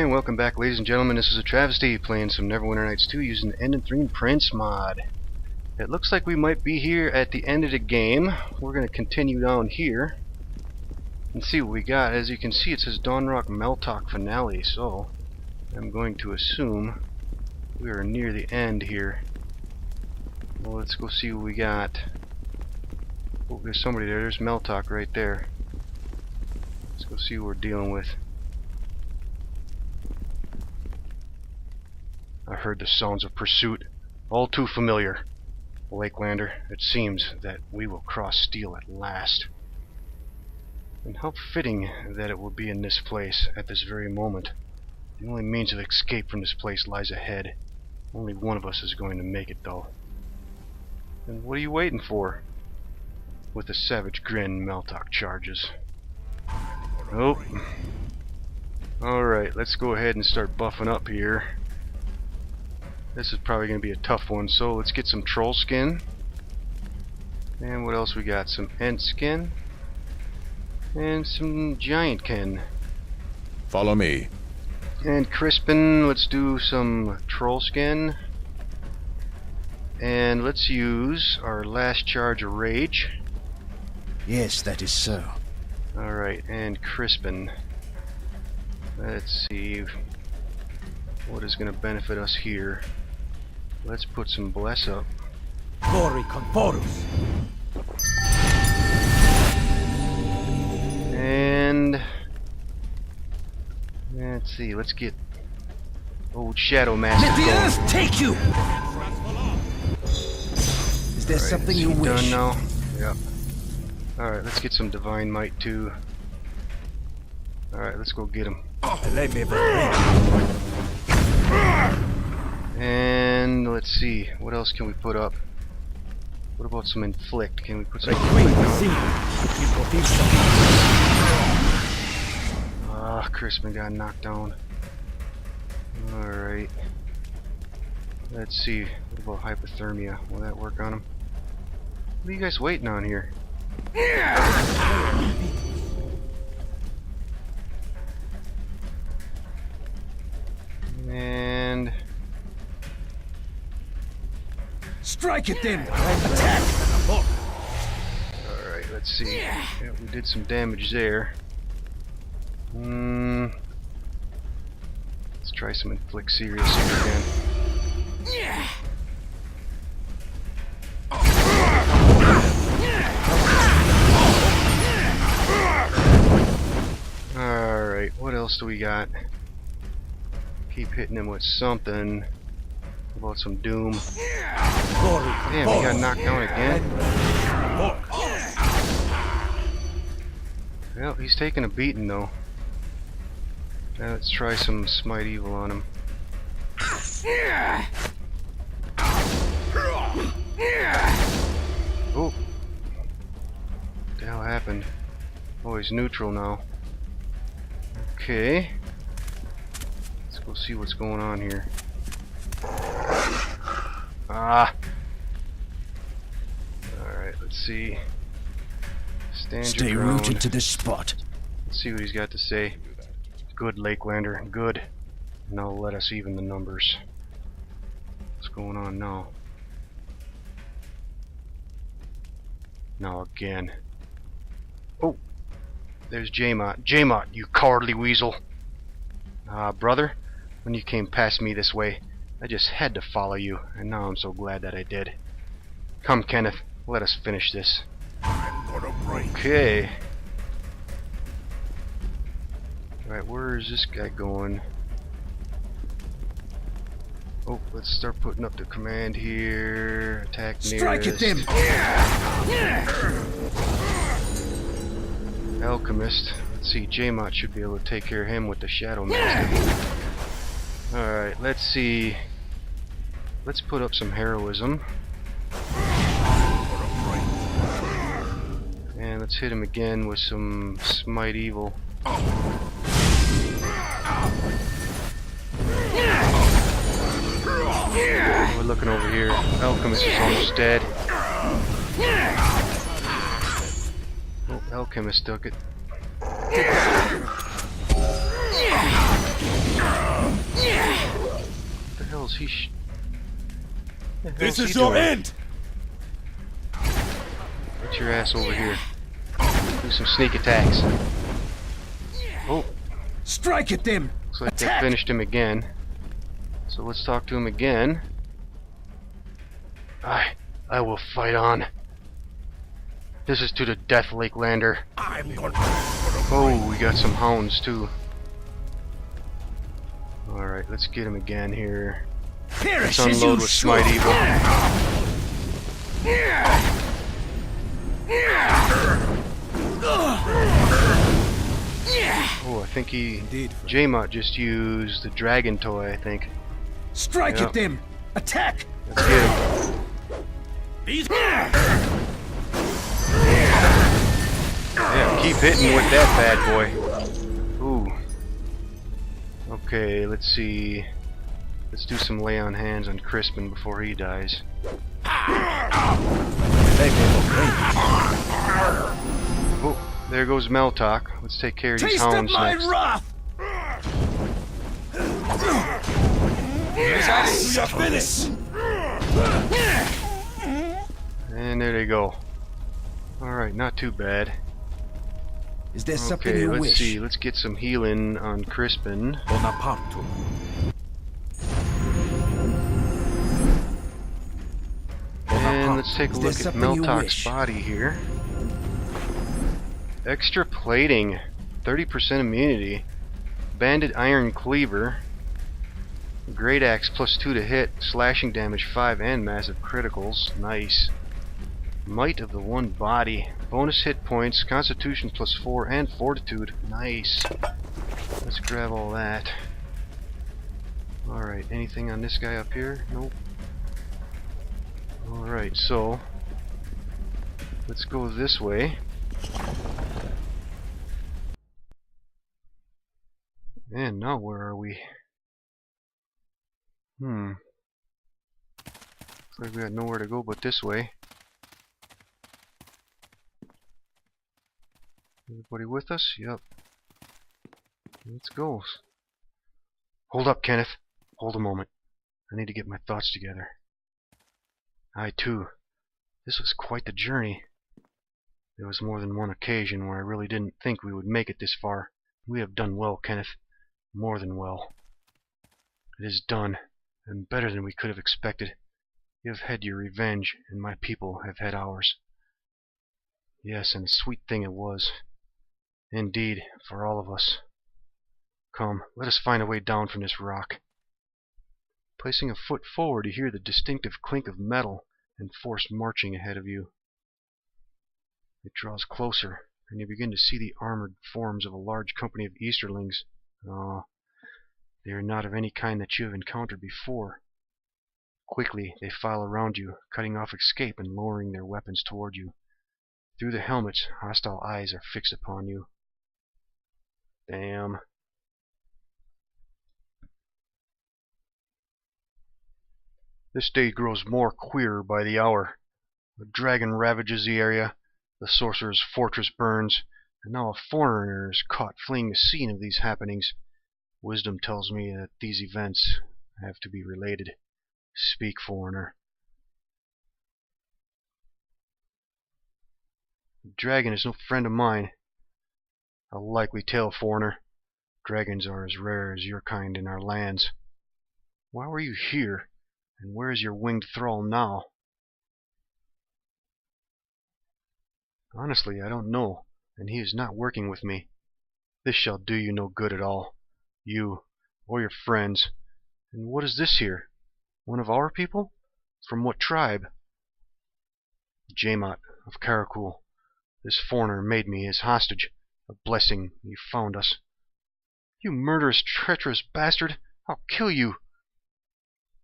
and welcome back, ladies and gentlemen. This is AhTravesty playing some Neverwinter Nights 2 using the Indanthrine Prince mod. It looks like we might be here at the end of the game. We're going to continue down here and see what we got. As you can see, it says Dawnrock Maltok Finale, so I'm going to assume we are near the end here. Well, let's go see what we got. Oh, there's somebody there. There's Maltok right there. Let's go see what we're dealing with. I heard the sounds of pursuit, all too familiar. Lakelander, it seems that we will cross steel at last. And how fitting that it will be in this place at this very moment. The only means of escape from this place lies ahead. Only one of us is going to make it, though. And what are you waiting for? With a savage grin, Maltok charges. Nope. Alright, let's go ahead and start buffing up here. This is probably going to be a tough one, so let's get some troll skin. And what else we got? Some ent skin. And some giant kin. Follow me. And Crispin, let's do some troll skin. And let's use our last charge of rage. Yes, that is so. Alright, and Crispin. Let's see what is going to benefit us here. Let's put some bless up. And let's see, let's get old Shadow Master. Let the earth take you! Is there something you wish? Done now? Yep. Alright, let's get some Divine Might too. Alright, let's go get him. And let's see, what else can we put up? What about some Inflict? Can we put some Inflict on? Ah, Crispin got knocked down. Alright. Let's see, what about Hypothermia? Will that work on him? What are you guys waiting on here? And strike it then! Attack! alright, let's see. Yeah, we did some damage there. Let's try some Inflict Serious here again. Alright, what else do we got? Keep hitting him with something. How about some Doom? Damn, he got knocked down again. Well, he's taking a beating though. Now let's try some Smite Evil on him. Oh! What the hell happened? Oh, he's neutral now. Okay. Let's go see what's going on here. Ah! Alright, let's see. Stay rooted to this spot. Let's see what he's got to say. Good, Lakelander. Good. Now let us even the numbers. What's going on now? Now again. Oh! There's Jaemot. Jaemot, you cowardly weasel! Brother, when you came past me this way, I just had to follow you, and now I'm so glad that I did. Come, Kenneth, let us finish this. Okay. Alright, where is this guy going? Oh, let's start putting up the command here. Attack nearest. Strike at them! Alchemist. Let's see, Jaemot should be able to take care of him with the Shadow Master. Alright, let's see. Let's put up some heroism. And let's hit him again with some Smite Evil. We're looking over here. Alchemist is almost dead. Oh, Alchemist took it. What the hell is he This is your end! Get your ass over here. Do some sneak attacks. Oh, Strike at them! looks like they finished him again. So let's talk to him again. I will fight on. This is to the Death Lake Lander. Oh, we got some hounds too. Alright, let's get him again here. Let's unload with Smite Evil. Oh, I think Jaemot just used the dragon toy, I think. Strike at them! Attack! Let's get him. Yeah, keep hitting with that bad boy. Ooh. Okay, let's see. Let's do some lay on hands on Crispin before he dies. Oh, there goes Maltok. Let's take care of these hounds next. Wrath! And there they go. Alright, not too bad. Is there something Okay, you let's wish? see. Let's get some healing on Crispin. And let's take a Is there look at something you Maltok's wish? body here. Extra plating, 30% immunity, banded iron cleaver, great axe +2 to hit, slashing damage 5 and massive criticals. Nice. Might of the one body, bonus hit points, constitution +4 and fortitude. Nice. Let's grab all that. Alright, anything on this guy up here? Nope. Alright, so let's go this way. And now where are we? Looks like we got nowhere to go but this way. Everybody with us? Yep. Let's go. Hold up, Kenneth. Hold a moment. I need to get my thoughts together. I too. This was quite the journey. There was more than one occasion where I really didn't think we would make it this far. We have done well, Kenneth. More than well. It is done, and better than we could have expected. You have had your revenge, and my people have had ours. Yes, and a sweet thing it was. Indeed, for all of us. Come, let us find a way down from this rock. Placing a foot forward, you hear the distinctive clink of metal and force marching ahead of you. It draws closer, and you begin to see the armored forms of a large company of Easterlings. They are not of any kind that you have encountered before. Quickly, they file around you, cutting off escape and lowering their weapons toward you. Through the helmets, hostile eyes are fixed upon you. Damn. This day grows more queer by the hour. A dragon ravages the area, the sorcerer's fortress burns, and now a foreigner is caught fleeing the scene of these happenings. Wisdom tells me that these events have to be related. Speak, foreigner. The dragon is no friend of mine. A likely tale, foreigner. Dragons are as rare as your kind in our lands. Why were you here? And where is your winged thrall now? Honestly, I don't know, and he is not working with me. This shall do you no good at all. You, or your friends. And what is this here? One of our people? From what tribe? Jaemot of Karakul. This foreigner made me his hostage. A blessing you found us. You murderous, treacherous bastard! I'll kill you!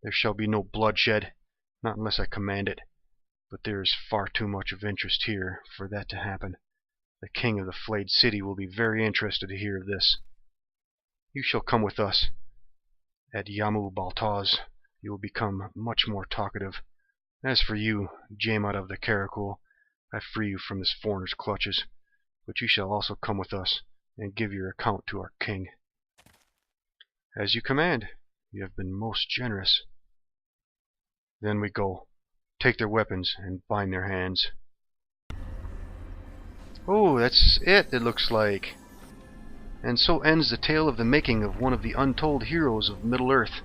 There shall be no bloodshed, not unless I command it. But there is far too much of interest here for that to happen. The king of the flayed city will be very interested to hear of this. You shall come with us. At Yamu Baltaz, you will become much more talkative. As for you, Jaemot of the Karakul, I free you from this foreigner's clutches. But you shall also come with us, and give your account to our king. As you command. You have been most generous. Then we go. Take their weapons and bind their hands. Oh, that's it looks like. And so ends the tale of the making of one of the untold heroes of Middle-earth.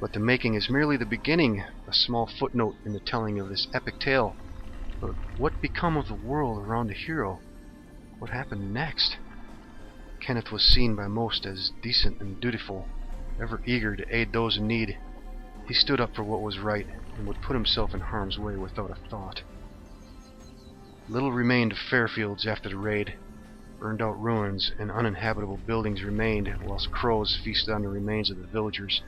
But the making is merely the beginning, a small footnote in the telling of this epic tale. But what become of the world around the hero? What happened next? Kenneth was seen by most as decent and dutiful, ever eager to aid those in need. He stood up for what was right, and would put himself in harm's way without a thought. Little remained of Fairfields after the raid. Burned-out ruins and uninhabitable buildings remained, whilst crows feasted on the remains of the villagers,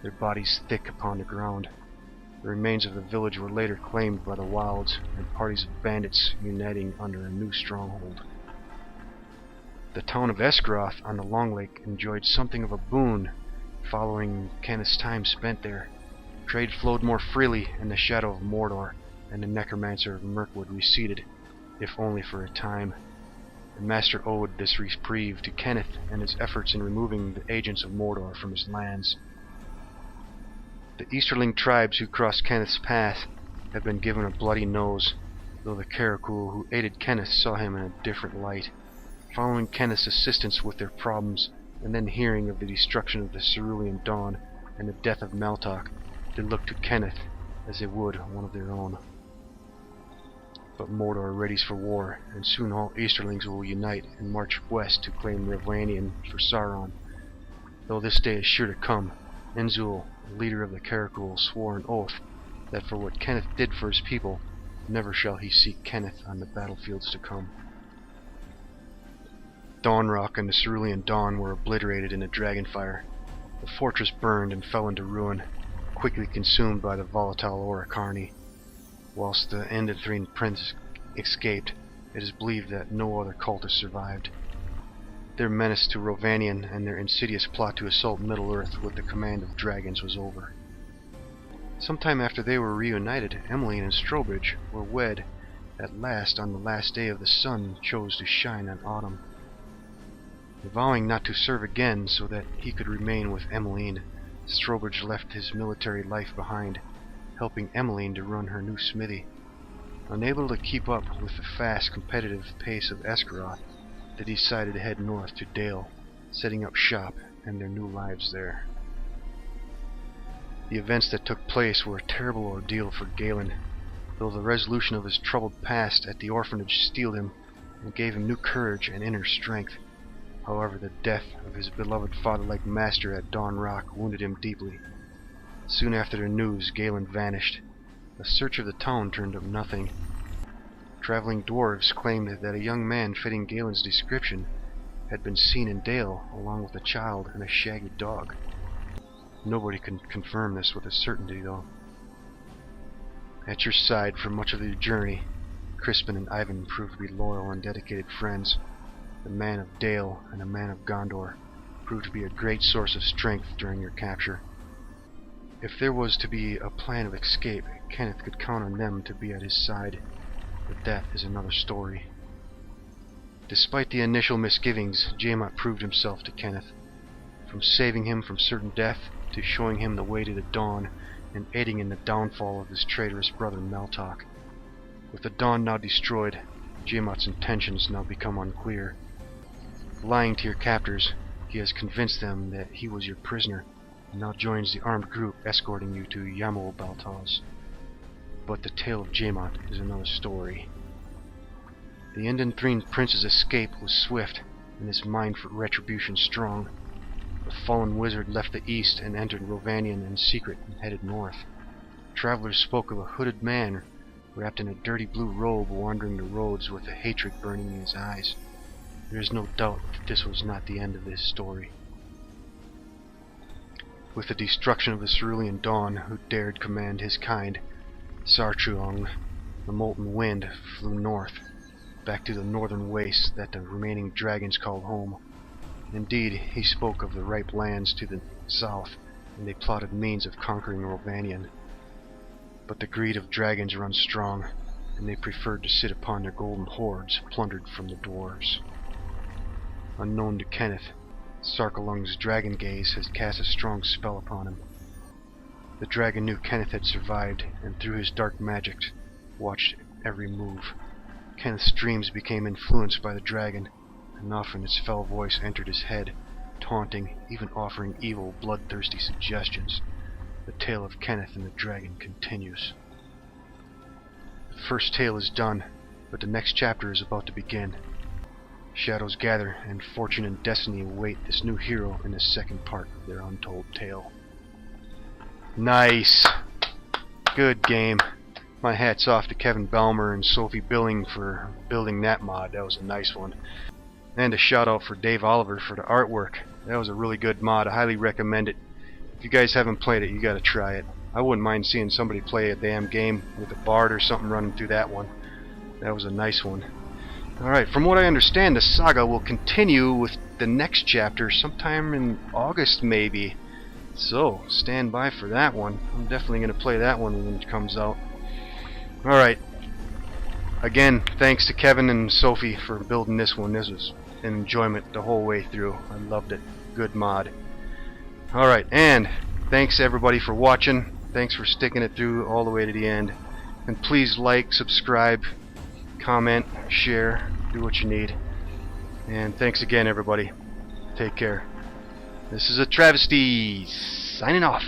their bodies thick upon the ground. The remains of the village were later claimed by the wilds, and parties of bandits uniting under a new stronghold. The town of Esgaroth on the Long Lake enjoyed something of a boon following Kenneth's time spent there. Trade flowed more freely, and the shadow of Mordor and the necromancer of Mirkwood receded, if only for a time. The master owed this reprieve to Kenneth and his efforts in removing the agents of Mordor from his lands. The Easterling tribes who crossed Kenneth's path have been given a bloody nose, though the Carricool who aided Kenneth saw him in a different light. Following Kenneth's assistance with their problems, and then hearing of the destruction of the Cerulean Dawn and the death of Maltok, they looked to Kenneth as they would one of their own. But Mordor readies for war, and soon all Easterlings will unite and march west to claim Rhovanion for Sauron. Though this day is sure to come, Enzul, the leader of the Carricool, swore an oath that for what Kenneth did for his people, never shall he seek Kenneth on the battlefields to come. Dawnrock and the Cerulean Dawn were obliterated in the Dragonfire. The fortress burned and fell into ruin, quickly consumed by the volatile Orocarni. Whilst the Indanthrine Prince escaped, it is believed that no other cultist survived. Their menace to Rhovanion and their insidious plot to assault Middle-earth with the command of dragons was over. Sometime after they were reunited, Emmeline and Strobridge were wed. At last, on the last day of the sun chose to shine on autumn. Vowing not to serve again so that he could remain with Emmeline, Strobridge left his military life behind, helping Emmeline to run her new smithy. Unable to keep up with the fast, competitive pace of Esgaroth, they decided to head north to Dale, setting up shop and their new lives there. The events that took place were a terrible ordeal for Galen, though the resolution of his troubled past at the orphanage steeled him and gave him new courage and inner strength. However, the death of his beloved father-like master at Dawn Rock wounded him deeply. Soon after the news, Galen vanished. A search of the town turned up nothing. Traveling dwarves claimed that a young man fitting Galen's description had been seen in Dale, along with a child and a shaggy dog. Nobody can confirm this with a certainty, though. At your side for much of the journey, Crispin and Ivan proved to be loyal and dedicated friends. The man of Dale and the man of Gondor proved to be a great source of strength during your capture. If there was to be a plan of escape, Kenneth could count on them to be at his side, but that is another story. Despite the initial misgivings, Jaemot proved himself to Kenneth, from saving him from certain death to showing him the way to the dawn and aiding in the downfall of his traitorous brother Maltok. With the dawn now destroyed, Jaemot's intentions now become unclear. Lying to your captors, he has convinced them that he was your prisoner, and now joins the armed group escorting you to Yamul Baltaz. But the tale of Jaemot is another story. The Indanthrine Prince's escape was swift, and his mind for retribution strong. The fallen wizard left the east and entered Rhovanion in secret and headed north. Travelers spoke of a hooded man wrapped in a dirty blue robe wandering the roads with a hatred burning in his eyes. There is no doubt that this was not the end of this story. With the destruction of the Cerulean Dawn, who dared command his kind, Sartruong, the molten wind, flew north, back to the northern wastes that the remaining dragons called home. Indeed, he spoke of the ripe lands to the south, and they plotted means of conquering Rhovanion. But the greed of dragons runs strong, and they preferred to sit upon their golden hoards plundered from the dwarves. Unknown to Kenneth, Sarkalung's dragon gaze has cast a strong spell upon him. The dragon knew Kenneth had survived, and through his dark magic watched every move. Kenneth's dreams became influenced by the dragon, and often its fell voice entered his head, taunting, even offering evil, bloodthirsty suggestions. The tale of Kenneth and the dragon continues. The first tale is done, but the next chapter is about to begin. Shadows gather, and fortune and destiny await this new hero in the second part of their untold tale. Nice! Good game. My hat's off to Kevin Belmer and Sophie Billing for building that mod. That was a nice one. And a shout out for Dave Oliver for the artwork. That was a really good mod. I highly recommend it. If you guys haven't played it, you gotta try it. I wouldn't mind seeing somebody play a damn game with a bard or something running through that one. That was a nice one. Alright, from what I understand, the saga will continue with the next chapter sometime in August, maybe. So, stand by for that one. I'm definitely going to play that one when it comes out. Alright. Again, thanks to Kevin and Sophie for building this one. This was an enjoyment the whole way through. I loved it. Good mod. Alright, and thanks everybody for watching. Thanks for sticking it through all the way to the end. And please like, subscribe, comment, share, do what you need. And thanks again everybody. Take care. This is AhTravesty signing off.